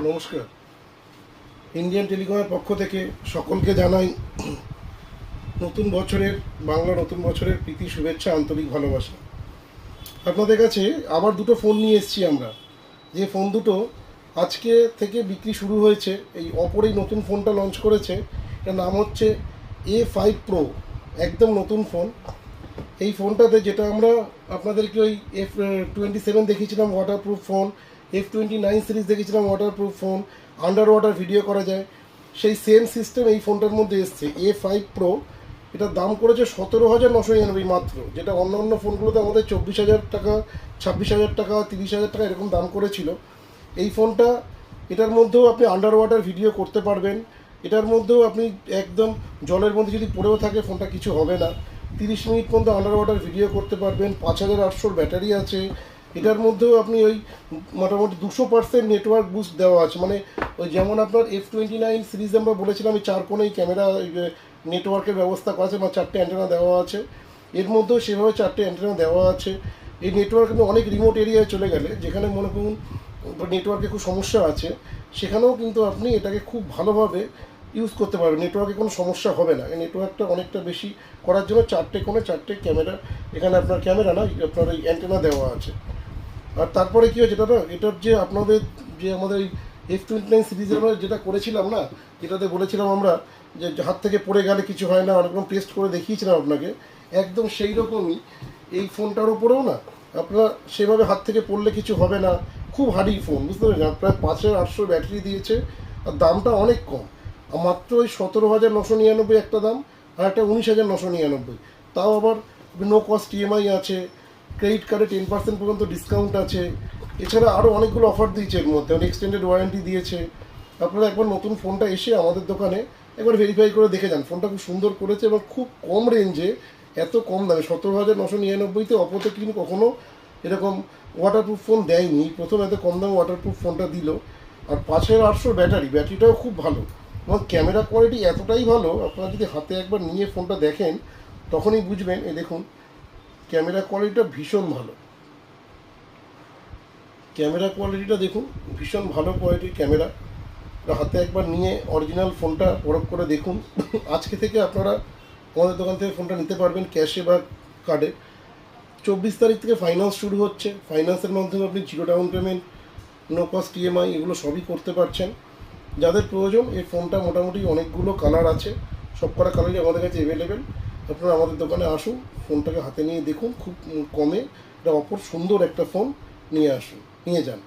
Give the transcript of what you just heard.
নমস্কার। ইন্ডিয়ান টেলিকমের পক্ষ থেকে সকলকে জানাই নতুন বছরের নতুন বছরের প্রীতি, শুভেচ্ছা, আন্তরিক ভালোবাসা। আপনাদের কাছে আবার দুটো ফোন নিয়ে এসেছি আমরা। যে ফোন দুটো আজকে থেকে বিক্রি শুরু হয়েছে। এই অপরেই নতুন ফোনটা লঞ্চ করেছে। এর নাম হচ্ছে A5 Pro, একদম নতুন ফোন। এই ফোনটাতে যেটা আমরা আপনাদেরকে ওই F27 দেখিয়েছিলাম ওয়াটারপ্রুফ ফোন, F29 সিরিজ দেখেছিলাম waterproof phone, under water video করা যায়, সেই সেম সিস্টেম এই ফোনটার মধ্যে এসছে A5 Pro। এটার দাম করেছে 17,999 মাত্র, যেটা অন্য অন্য ফোনগুলোতে আমাদের 24,000 টাকা, 26,000 টাকা, 30,000 টাকা এরকম দাম করেছিল। এই ফোনটা, এটার মধ্যেও আপনি আন্ডার ওয়াটার ভিডিও করতে পারবেন। এটার মধ্যেও আপনি একদম জলের মধ্যে যদি পড়েও থাকে ফোনটা কিছু হবে না। 30 মিনিট পর্যন্ত আন্ডার ওয়াটার ভিডিও করতে পারবেন। 5800 ব্যাটারি আছে। এটার মধ্যেও আপনি ওই মোটামুটি 200% নেটওয়ার্ক বুস্ট দেওয়া আছে। মানে ওই যেমন আপনার F29 সিরিজ আমরা বলেছিলাম এই 4 কোণেই ক্যামেরা নেটওয়ার্কের ব্যবস্থা করা আছে বা 4টে অ্যান্টেনা দেওয়া আছে, এর মধ্যেও সেভাবে 4টে অ্যান্টেনা দেওয়া আছে। এই নেটওয়ার্ক কিন্তু অনেক রিমোট এরিয়ায় চলে গেলে, যেখানে মনে করুন নেটওয়ার্কে খুব সমস্যা আছে, সেখানেও কিন্তু আপনি এটাকে খুব ভালোভাবে ইউজ করতে পারবেন। নেটওয়ার্কে কোনো সমস্যা হবে না। এই নেটওয়ার্কটা অনেকটা বেশি করার জন্য 4টে কোণে 4টে ক্যামেরা, এখানে আপনার ক্যামেরা না, আপনার ওই অ্যান্টেনা দেওয়া আছে। আর তারপরে কী হয়, যেটা না, এটার যে আপনাদের যে আমাদের F29 সিরিজের আমরা যেটা করেছিলাম না, যেটাতে বলেছিলাম আমরা যে হাত থেকে পড়ে গেলে কিছু হয় না, অনেক রকম টেস্ট করে দেখিয়েছিলাম আপনাকে, একদম সেই রকমই এই ফোনটার উপরেও না আপনার সেভাবে হাত থেকে পড়লে কিছু হবে না। খুব হার্ডি ফোন, বুঝতে পারছেন। প্রায় 5800 ব্যাটারি দিয়েছে, আর দামটা অনেক কম, মাত্র ওই 17,999 একটা দাম, আর একটা 19,999। তাও আবার নো কস্ট ইএমআই আছে, ক্রেডিট কার্ডে 10% পর্যন্ত ডিসকাউন্ট আছে। এছাড়া আরও অনেকগুলো অফার দিয়েছে এর মধ্যে, অনেক এক্সটেন্ডেড ওয়ারেন্টি দিয়েছে। আপনারা একবার নতুন ফোনটা এসে আমাদের দোকানে একবার ভেরিফাই করে দেখে যান। ফোনটা খুব সুন্দর করেছে এবং খুব কম রেঞ্জে, এত কম দামে 17,999-তে অপোতে কিন্তু কখনো এরকম ওয়াটারপ্রুফ ফোন দেয়নি। প্রথম এত কম দামে ওয়াটারপ্রুফ ফোনটা দিল। আর 5800 ব্যাটারিটাও খুব ভালো, এবং ক্যামেরা কোয়ালিটি এতটাই ভালো, আপনারা যদি হাতে একবার নিয়ে ফোনটা দেখেন তখনই বুঝবেন। এই দেখুন, ক্যামেরা কোয়ালিটিটা ভীষণ ভালো। ক্যামেরা কোয়ালিটিটা দেখুন, ভীষণ ভালো কোয়ালিটির ক্যামেরা। হাতে একবার নিয়ে অরিজিনাল ফোনটা পরখ করে দেখুন। আজকে থেকে আপনারা আমাদের দোকান থেকে ফোনটা নিতে পারবেন ক্যাশে বা কার্ডে। 24 তারিখ থেকে ফাইন্যান্স শুরু হচ্ছে। ফাইন্যান্সের মাধ্যমে আপনি 0 down payment, no cost EMI এগুলো সবই করতে পারছেন। যাদের প্রয়োজন, এই ফোনটা মোটামুটি অনেকগুলো কালার আছে, সব কটা কালারই আমাদের কাছে অ্যাভেলেবেল। আপনারা আমাদের দোকানে আসুন, ফোনটাকে হাতে নিয়ে দেখুন, খুব কমে এটা অপর সুন্দর একটা ফোন নিয়ে আসুন, নিয়ে যান।